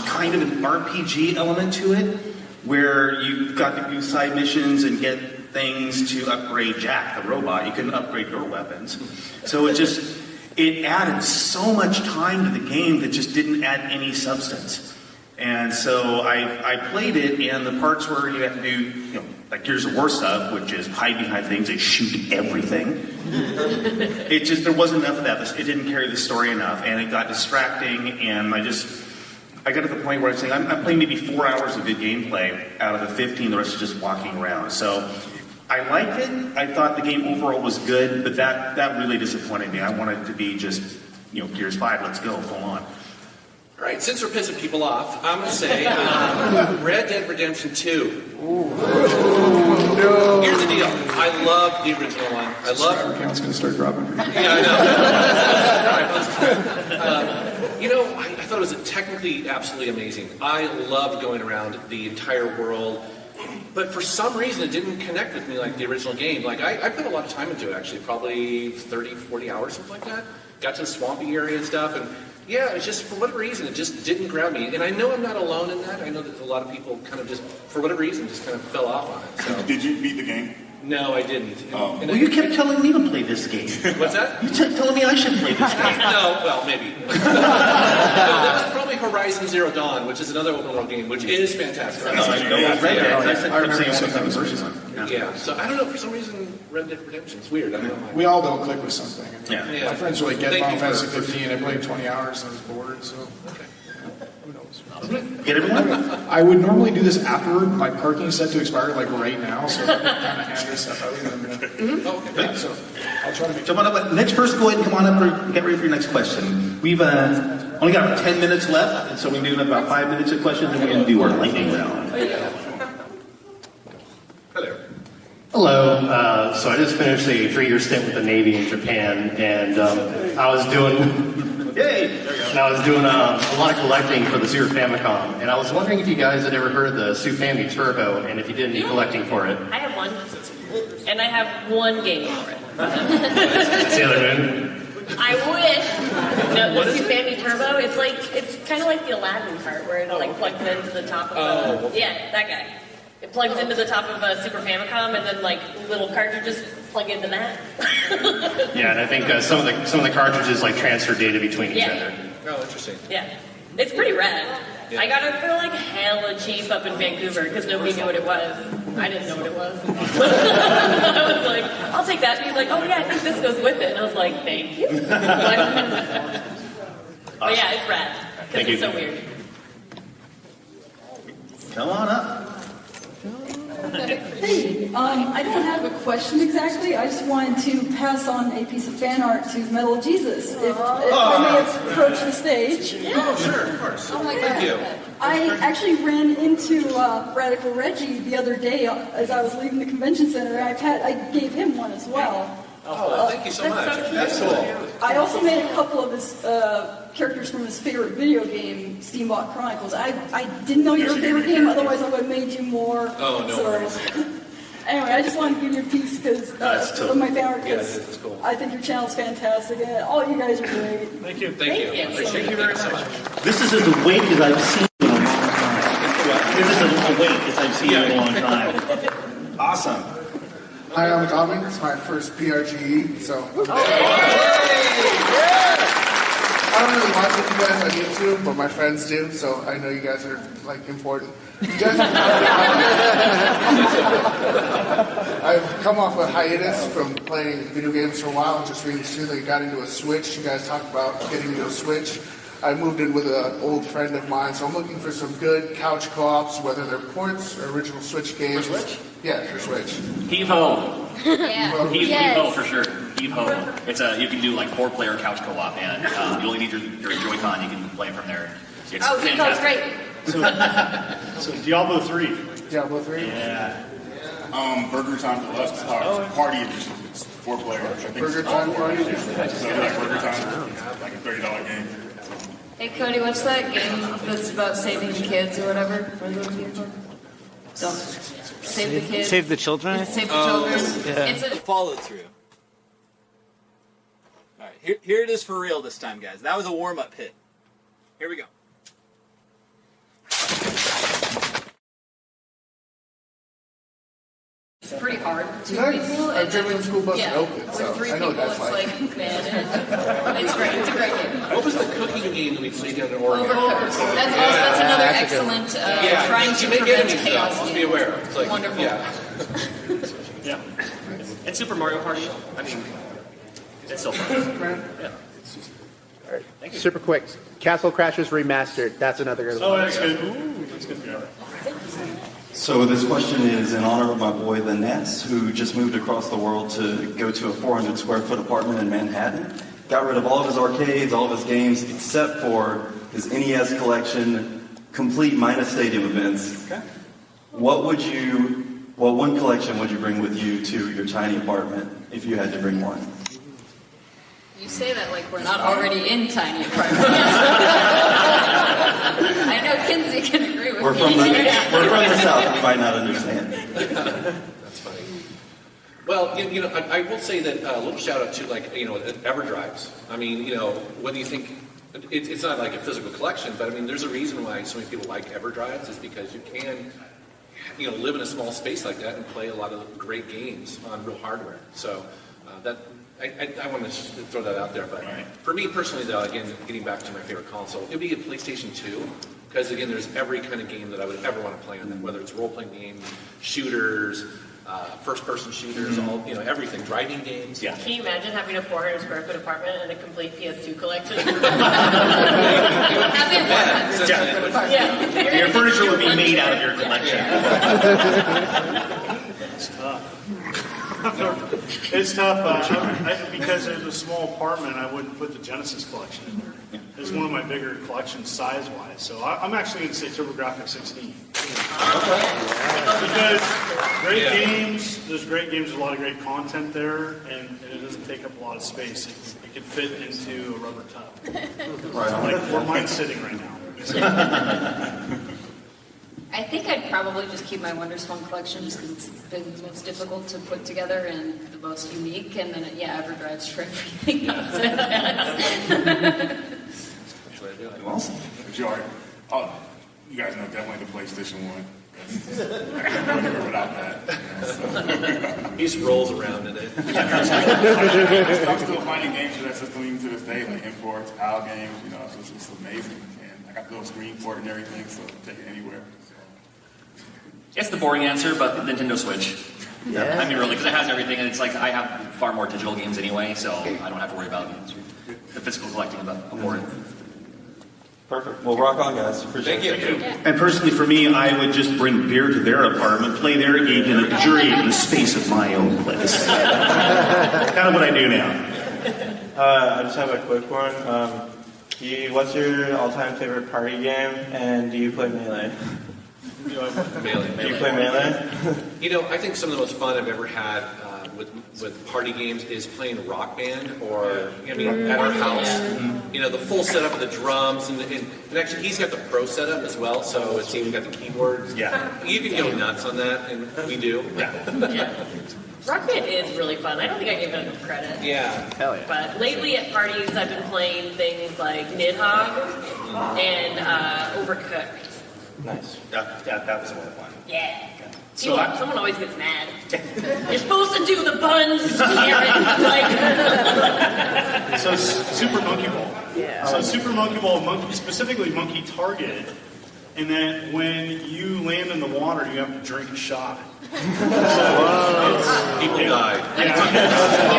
Speaker 21: kind of an RPG element to it where you got to do side missions and get things to upgrade Jack, the robot. You couldn't upgrade your weapons. So it added so much time to the game that just didn't add any substance. And so I played it, and the parts where you have to do, like Gears of War stuff, which is hide behind things and shoot everything. There wasn't enough of that. It didn't carry the story enough, and it got distracting, and I got to the point where I'm saying, I'm playing maybe 4 hours of good gameplay out of the 15, the rest is just walking around. So I liked it. I thought the game overall was good, but that really disappointed me. I wanted it to be just, Gears 5, let's go, full on.
Speaker 1: All right, since we're pissing people off, I'm going to say Red Dead Redemption 2.
Speaker 19: No.
Speaker 1: Here's the deal. I love the original one.
Speaker 19: Subscriber count's going to start dropping.
Speaker 1: Yeah, I know. I thought it was technically absolutely amazing. I loved going around the entire world. But for some reason, it didn't connect with me like the original game. I put a lot of time into it, actually. Probably 30, 40 hours, something like that. Got to the swampy area and stuff, and yeah, it's just, for whatever reason, it just didn't grab me. And I know I'm not alone in that. I know that a lot of people kind of just, for whatever reason, just kind of fell off on it. So.
Speaker 3: Did you beat the game?
Speaker 1: No, I didn't.
Speaker 21: Well, you kept telling me to play this game.
Speaker 1: What's that?
Speaker 21: You kept telling me I should play this game.
Speaker 1: No, well, maybe. No, that was probably Horizon Zero Dawn, which is another open world game, which is fantastic. Yeah, so I don't know, for some reason, Red Dead Redemption's weird. I don't know why.
Speaker 19: We all don't click with something.
Speaker 1: Yeah.
Speaker 19: My friends were like, get Final Fantasy 15. I played 20 hours and I was bored, so.
Speaker 1: Okay.
Speaker 19: Who knows?
Speaker 21: Get everyone?
Speaker 19: I would normally do this afterward. My parking is set to expire right now, so I'm kind of hand this stuff out. So I'll try to make.
Speaker 21: Come on up. Next person, go ahead and come on up and get ready for your next question. We've only got about 10 minutes left, and so we're doing about 5 minutes of questions, and we're going to do our lightning round.
Speaker 22: Hello. So I just finished a 3-year stint with the Navy in Japan, and I was doing.
Speaker 21: Yay! There you go.
Speaker 10: and I was doing a lot of collecting for the Super Famicom, and I was wondering if you guys had ever heard of the Super Famicom Turbo, and if you did any collecting for it.
Speaker 7: I have one, and I have one game for it.
Speaker 10: Sailor Moon.
Speaker 7: I wish. No, the Super Famicom Turbo. It's kind of like the Aladdin cart where it like plugs into the top of yeah, that guy. It plugs into the top of a Super Famicom, and then like little cartridges plug into that.
Speaker 10: Yeah, and I think some of the cartridges like transfer data between each other.
Speaker 1: Oh, interesting.
Speaker 7: Yeah, it's pretty rad. I got it for like hella cheap up in Vancouver because nobody knew what it was. I didn't know what it was. I was like, I'll take that. And he's like, oh yeah, I think this goes with it. And I was like, thank you. But yeah, it's rad because it's so weird.
Speaker 2: Come on up.
Speaker 22: Hey, I don't have a question exactly. I just wanted to pass on a piece of fan art to Metal Jesus, if I may approach the stage.
Speaker 1: Oh, sure, of course.
Speaker 22: Oh my God.
Speaker 1: Thank you.
Speaker 22: I actually ran into Radical Reggie the other day as I was leaving the convention center. I gave him one as well.
Speaker 1: Oh, thank you so much. That's cool.
Speaker 22: I also made a couple of his characters from his favorite video game, Steambot Chronicles. I didn't know your favorite game, otherwise I would have made you more.
Speaker 1: Oh, no worries.
Speaker 22: Anyway, I just wanted to give you a piece because of my fan art, because I think your channel's fantastic and all you guys are great.
Speaker 1: Thank you. Thank you. Thank you very much.
Speaker 2: This is as awake as I've seen you in a long time. This is as awake as I've seen you in a long time. Awesome.
Speaker 19: Hi, I'm Tommy. It's my first PRGE, so. I don't really watch it, you guys on YouTube, but my friends do, so I know you guys are like important. You guys I've come off a hiatus from playing video games for a while and just recently got into a Switch. You guys talked about getting into a Switch. I moved in with an old friend of mine, so I'm looking for some good couch co-ops, whether they're ports or original Switch games.
Speaker 4: For Switch?
Speaker 19: Yeah, for Switch.
Speaker 4: Heave ho.
Speaker 5: Yeah.
Speaker 4: Heave ho for sure. Heave ho. It's you can do like 4-player couch co-op, and you only need your Joy-Con. You can play it from there. It's fantastic.
Speaker 6: Great. So Diablo 3.
Speaker 19: Diablo 3?
Speaker 3: Yeah. Burger Time Plus Party Edition. It's 4-player.
Speaker 19: Burger Time Party Edition.
Speaker 3: So like Burger Time, like a $30 game.
Speaker 5: Hey Cody, what's that game that's about saving the kids or whatever? What are those games called? Don't save the kids.
Speaker 23: Save the children?
Speaker 5: Save the children.
Speaker 23: Yeah.
Speaker 5: It's a
Speaker 23: follow through. All right, here it is for real this time, guys. That was a warm-up hit. Here we go.
Speaker 5: It's pretty hard. Two
Speaker 19: Nice.
Speaker 5: people.
Speaker 19: Our German school bus
Speaker 5: yeah.
Speaker 19: open, so
Speaker 5: With 3
Speaker 19: I know
Speaker 5: people,
Speaker 19: what that's
Speaker 5: it's like, man, it's great. It's a great game.
Speaker 1: What was the cooking game that we played down in Oregon?
Speaker 5: Overcooked. That's another excellent trying to prevent chaos
Speaker 1: Let's
Speaker 5: game.
Speaker 1: be aware. It's like,
Speaker 5: Wonderful.
Speaker 4: Yeah. And Super Mario Party. I mean, it's so fun. Yeah.
Speaker 11: All right. Super quick. Castle Crashers Remastered. That's another good one.
Speaker 6: Oh, that's good. Ooh, that's good. Yeah.
Speaker 24: So this question is in honor of my boy, the Nets, who just moved across the world to go to a 400 square foot apartment in Manhattan. Got rid of all of his arcades, all of his games, except for his NES collection, complete minus stadium events.
Speaker 4: Okay.
Speaker 24: What one collection would you bring with you to your tiny apartment if you had to bring one?
Speaker 5: You say that like we're not already in tiny apartments. I know Kinsey can agree with
Speaker 24: We're
Speaker 5: me.
Speaker 24: from the South, you might not understand.
Speaker 1: That's funny. Well, you know, I will say that a little shout out to EverDrives. I mean, whether you think it's not like a physical collection, but I mean, there's a reason why so many people like EverDrives is because you can, live in a small space like that and play a lot of great games on real hardware. So I want to throw that out there. But for me personally, though, again, getting back to my favorite console, it would be a PlayStation 2. Because again, there's every kind of game that I would ever want to play on them, whether it's role-playing games, shooters, first-person shooters, all everything, driving games. Yeah.
Speaker 7: Can you imagine having a 400 square foot apartment and a complete PS2 collection?
Speaker 2: Yeah. Your furniture would be made out of your collection.
Speaker 6: It's tough. It's tough because there's a small apartment. I wouldn't put the Genesis collection in there. It's one of my bigger collections size-wise. So I'm actually going to say TurboGrafx 16. Because great games, there's great games, there's a lot of great content there, and it doesn't take up a lot of space. It can fit into a rubber tub. Like where mine's sitting right now.
Speaker 5: I think I'd probably just keep my Wonderswan collection just because it's been the most difficult to put together and the most unique, and then EverDrive's for everything else.
Speaker 3: Awesome. George, you guys know definitely the PlayStation 1. I can't remember without that.
Speaker 1: He just rolls around in it.
Speaker 3: I'm still finding games for that system even to this day, like imports, PAL games. It's just amazing. And I got the little screen for it and everything, so take it anywhere.
Speaker 4: It's the boring answer, but the Nintendo Switch.
Speaker 3: Yeah.
Speaker 4: I mean, really, because it has everything, and it's like I have far more digital games anyway, so I don't have to worry about the physical collecting of the board.
Speaker 24: Perfect. Well, rock on, guys. Appreciate it.
Speaker 2: Thank you. And personally, for me, I would just bring beer to their apartment, play their game, and luxuriate in the space of my own place. Kind of what I do now.
Speaker 8: I just have a quick one. What's your all-time favorite party game, and do you play Melee?
Speaker 1: Melee.
Speaker 8: Do you play Melee?
Speaker 1: I think some of the most fun I've ever had with party games is playing Rock Band or at our house. The full setup of the drums and actually he's got the pro setup as well, so it's even got the keyboards.
Speaker 2: Yeah,
Speaker 1: you can go nuts on that, and we do.
Speaker 7: Yeah. Rock Band is really fun. I don't think I give it enough credit.
Speaker 1: Yeah.
Speaker 7: Hell yeah. But lately at parties, I've been playing things like Nidhogg and Overcooked.
Speaker 8: Nice.
Speaker 2: That was a lot of fun.
Speaker 7: Yeah.
Speaker 2: So
Speaker 7: Someone always gets mad. You're supposed to do the buns, Karen.
Speaker 6: So Super Monkey Ball.
Speaker 7: Yeah.
Speaker 6: So Super Monkey Ball, specifically Monkey Target, and then when you land in the water, you have to drink a shot.
Speaker 1: People die.
Speaker 6: Yeah.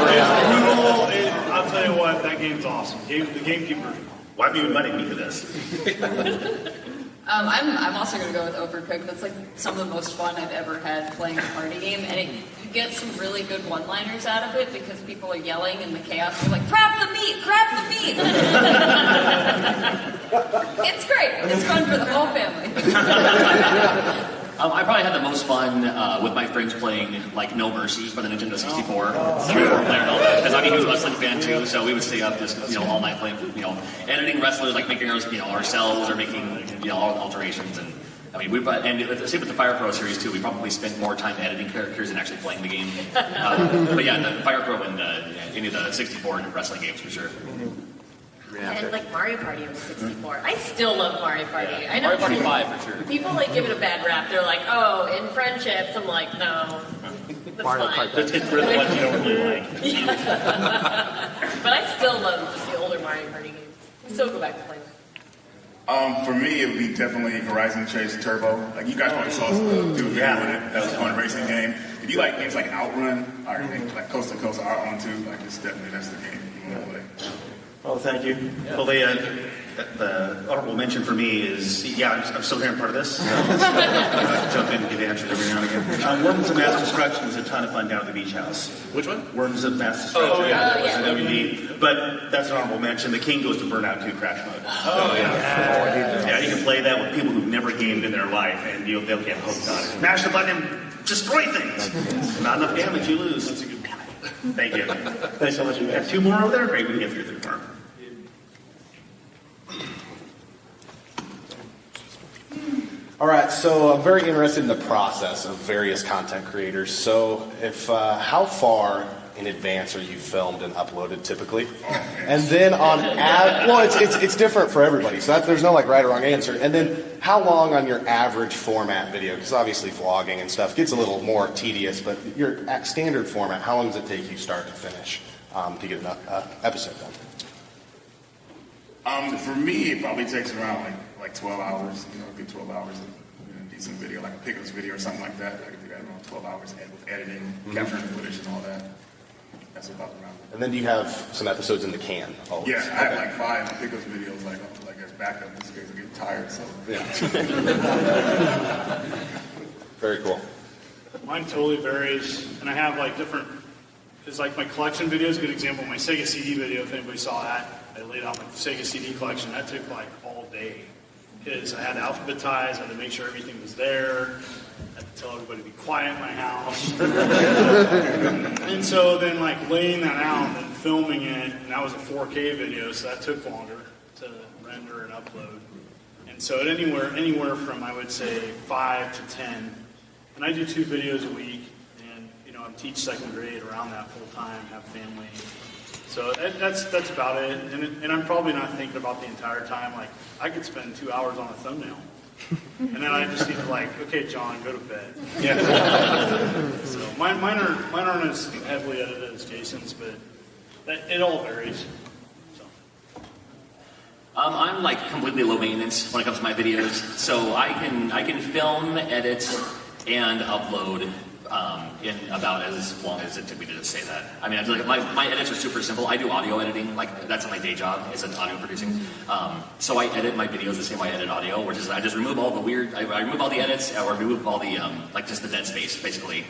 Speaker 6: It's brutal, and I'll tell you what, that game's awesome. The Gamekeeper.
Speaker 2: Why have you invited me to this?
Speaker 5: I'm also going to go with Overcooked. That's like some of the most fun I've ever had playing a party game, and you get some really good one-liners out of it because people are yelling in the chaos. They're like, "Grab the meat! Grab the meat!" It's great. It's fun for the whole family.
Speaker 4: I probably had the most fun with my friends playing like No Mercy for the Nintendo 64. Because I'm a huge wrestling fan too, so we would stay up just all night playing, editing wrestlers, like making ourselves or making alterations. And I mean, same with the Fire Pro series too. We probably spent more time editing characters than actually playing the game. But yeah, the Fire Pro and any of the 64 wrestling games for sure.
Speaker 7: And like Mario Party on 64. I still love Mario Party.
Speaker 4: Yeah.
Speaker 7: I know
Speaker 4: Mario Party 5 for sure.
Speaker 7: People give it a bad rap. They're like, oh, in friendships. I'm like, no. That's
Speaker 2: Mario
Speaker 7: fine.
Speaker 2: Kart. It's really the ones you don't really like.
Speaker 7: But I still love just the older Mario Party games. I still go back to playing them.
Speaker 3: For me, it would be definitely Horizon Chase Turbo. Like you guys probably saw some do a video with it. That was a fun racing game. If you like games like Outrun or like Coast to Coast Outrun too, that's the game you want to play.
Speaker 8: Well, thank you.
Speaker 2: Well, the honorable mention for me is, I'm still here and part of this. Jump in and give answers every now and again. Worms of Mass Destruction was a ton of fun down at the beach house.
Speaker 1: Which one?
Speaker 2: Worms of Mass Destruction.
Speaker 1: Oh, yeah.
Speaker 2: That was an WD. But that's an honorable mention. The King goes to Burnout 2 Crash Mode.
Speaker 1: Oh, yeah.
Speaker 2: Yeah, you can play that with people who've never gamed in their life, and they'll get hooked on it. Mash the button, destroy things. Not enough damage, you lose. That's a good point. Thank you.
Speaker 8: Thanks so much, you guys.
Speaker 2: 2 more over there? Great, we can get through tomorrow.
Speaker 9: All right, so I'm very interested in the process of various content creators. So, how far in advance are you filmed and uploaded typically? And then it's different for everybody. So there's no right or wrong answer. And then how long on your average format video? Because obviously vlogging and stuff gets a little more tedious. But your standard format, how long does it take you start to finish to get an episode done?
Speaker 3: For me, it probably takes around like 12 hours. A good 12 hours of a decent video, like a Pickles video or something like that. I can do that in around 12 hours with editing, capturing the footage and all that. That's about around.
Speaker 9: And then do you have some episodes in the can? Always?
Speaker 3: Yeah, I have like 5 Pickles videos like as backup in case I get tired. So
Speaker 9: yeah. Very cool.
Speaker 6: Mine totally varies, and I have different. Because my collection video is a good example. My Sega CD video, if anybody saw that, I laid out my Sega CD collection. That took all day because I had to alphabetize, I had to make sure everything was there. I had to tell everybody to be quiet in my house. And so then like laying that out and filming it, and that was a 4K video, so that took longer to render and upload. And so anywhere from, I would say, 5 to 10. And I do 2 videos a week, and I teach second grade around that full time, have family. So that's about it. And I'm probably not thinking about the entire time. Like, I could spend 2 hours on a thumbnail. And then I just need to okay, John, go to bed. Yeah. So mine aren't as heavily edited as Jason's, but it all varies.
Speaker 4: I'm like completely low maintenance when it comes to my videos, so I can film, edit, and upload in about as long as it took me to just say that. I mean, my edits are super simple. I do audio editing, like that's my day job, is an audio producing. So I edit my videos the same way I edit audio, which is I just remove all the I remove all the edits, or remove all the just the dead space, basically.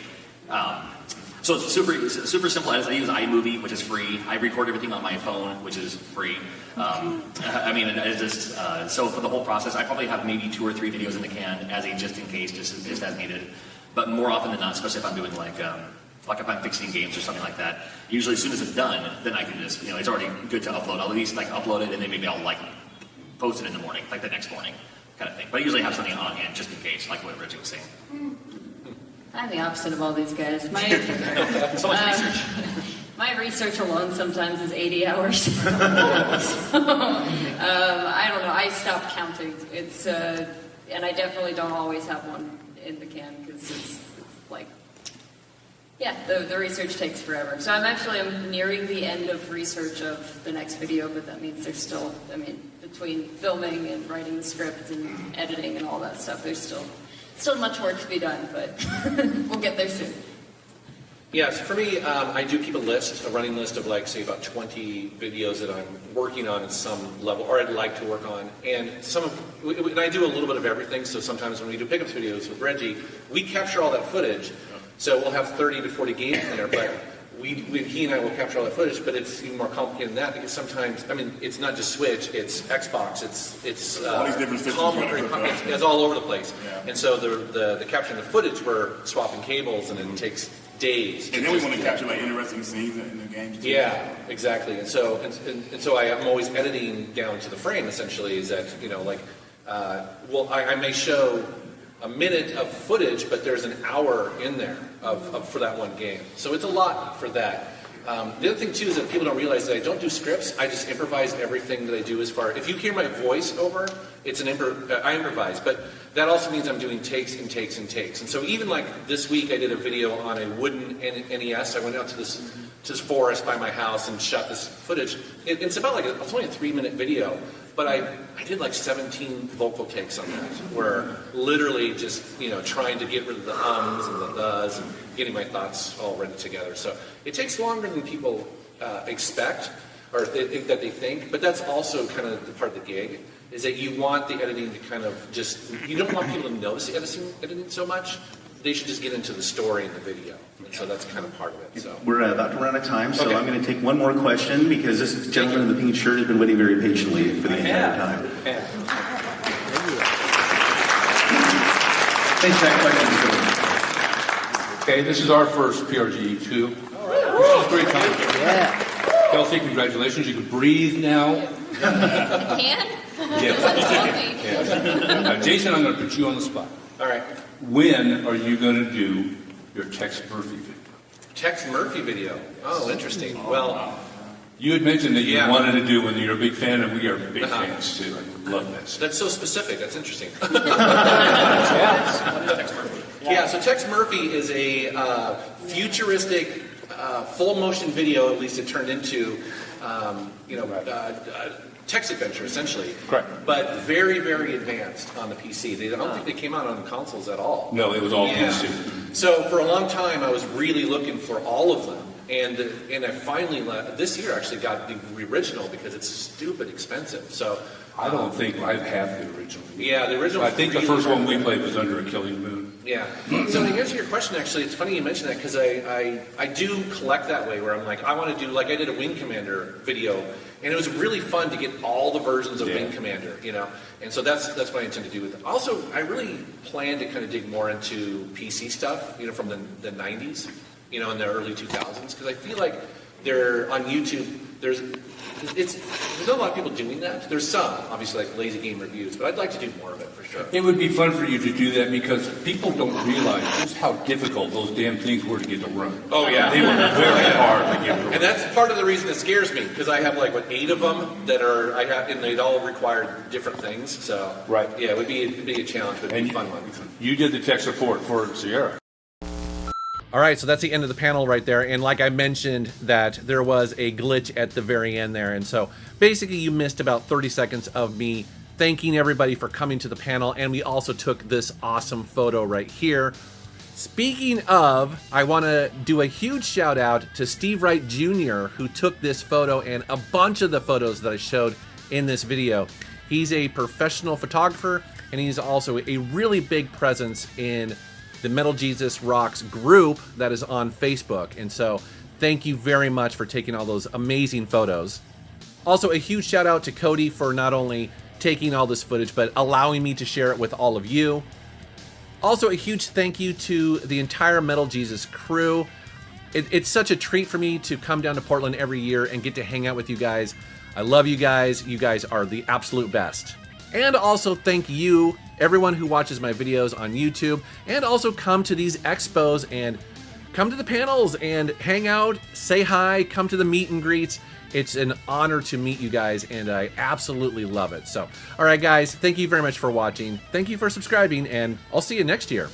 Speaker 4: So it's super simple edits. I use iMovie, which is free. I record everything on my phone, which is free. I mean, it's just so for the whole process, I probably have maybe 2 or 3 videos in the can as a just in case, just as needed. But more often than not, especially if I'm doing like if I'm fixing games or something like that, usually as soon as it's done, then I can just it's already good to upload. I'll at least upload it, and then maybe I'll post it in the morning, like the next morning, kind of thing. But I usually have something on hand just in case, like what Reggie was saying.
Speaker 5: I'm the opposite of all these guys.
Speaker 4: So much research.
Speaker 5: My research alone sometimes is 80 hours. So, I don't know. I stopped counting. It's and I definitely don't always have one in the can because it's the research takes forever. So I'm nearing the end of research of the next video, but that means there's still, between filming and writing the script and editing and all that stuff, there's still much work to be done, but we'll get there soon.
Speaker 1: Yes, for me, I do keep a running list of say about 20 videos that I'm working on at some level, or I'd like to work on. And and I do a little bit of everything, so sometimes when we do pickups videos with Reggie, we capture all that footage. So we'll have 30 to 40 games in there, but he and I will capture all that footage, but it's even more complicated than that because sometimes, it's not just Switch, it's Xbox, it's
Speaker 3: all these different systems.
Speaker 1: It's all over the place. Yeah. And so the capturing the footage, we're swapping cables, and it takes days.
Speaker 3: And then we want to capture interesting scenes in the game too.
Speaker 1: Yeah, exactly. And so I'm always editing down to the frame. Essentially, is that I may show a minute of footage, but there's an hour in there for that one game. So it's a lot for that. The other thing too is that people don't realize that I don't do scripts. I just improvise everything that I do. If you hear my voice over, I improvise. But that also means I'm doing takes and takes and takes. And so even this week, I did a video on a wooden NES. I went out to this forest by my house and shot this footage. It's about it's only a 3-minute video. But I did 17 vocal takes on that, where literally just, trying to get rid of the ums and the thes and getting my thoughts all ready together. So it takes longer than people expect or that they think, but that's also kind of the part of the gig, is that you want the editing to kind of you don't want people to notice the editing so much. They should just get into the story in the video. And so that's kind of part of it. So
Speaker 21: we're about to run out of time, so
Speaker 1: okay.
Speaker 21: I'm going to take one more question because this gentleman in the pink shirt has been waiting very patiently for the entire time.
Speaker 1: Yeah.
Speaker 21: Thanks for that question.
Speaker 12: Okay, this is our first PRGE 2. This is great time. Yeah. Kelsey, congratulations. You can breathe now.
Speaker 5: Can?
Speaker 12: Yes. Jason, I'm going to put you on the spot.
Speaker 1: All right.
Speaker 12: When are you going to do your Tex Murphy video?
Speaker 1: Tex Murphy video? Oh, interesting. Well,
Speaker 12: you had mentioned that you wanted to do when you're a big fan, and we are big fans too. I love that stuff.
Speaker 1: That's so specific. That's interesting. Yeah, so Tex Murphy is a futuristic full motion video, at least it turned into, text adventure, essentially.
Speaker 12: Correct.
Speaker 1: But very, very advanced on the PC. I don't think they came out on consoles at all.
Speaker 12: No, it was all PC.
Speaker 1: So for a long time, I was really looking for all of them. And I finally, this year actually got the original because it's stupid expensive. So
Speaker 12: I don't think I have the original.
Speaker 1: Yeah, the original.
Speaker 12: I think the first one we played was Under a Killing Moon.
Speaker 1: Yeah. So to answer your question, actually, it's funny you mention that because I do collect that way where I'm I want to do, I did a Wing Commander video, And it was really fun to get all the versions of Wing Commander, you know. And so that's what I intend to do with it. Also, I really plan to kind of dig more into PC stuff, you know, from the 90s, you know, in the early 2000s, because I feel like they're on YouTube. There's not a lot of people doing that. There's some, obviously, like lazy game reviews, but I'd like to do more of it for sure.
Speaker 12: It would be fun for you to do that because people don't realize just how difficult those damn things were to get to run.
Speaker 1: Oh yeah,
Speaker 12: they were very hard to get to run.
Speaker 1: And that's part of the reason it scares me, because I have like 8 of them that are and they all require different things. So yeah, it'd be a challenge, but it'd be a fun one.
Speaker 12: You did the tech support for Sierra.
Speaker 1: All right, so that's the end of the panel right there. And like I mentioned, that there was a glitch at the very end there. And so basically you missed about 30 seconds of me thanking everybody for coming to the panel. And we also took this awesome photo right here. Speaking of, I want to do a huge shout out to Steve Wright Jr., who took this photo and a bunch of the photos that I showed in this video. He's a professional photographer, and he's also a really big presence in the MetalJesusRocks group that is on Facebook. And so thank you very much for taking all those amazing photos. Also, a huge shout out to Cody for not only taking all this footage, but allowing me to share it with all of you. Also, a huge thank you to the entire Metal Jesus crew. It's such a treat for me to come down to Portland every year and get to hang out with you guys. I love you guys. You guys are the absolute best. And also thank you, everyone who watches my videos on YouTube, and also come to these expos and come to the panels and hang out, say hi, come to the meet and greets. It's an honor to meet you guys, and I absolutely love it. So, all right, guys, thank you very much for watching. Thank you for subscribing, and I'll see you next year.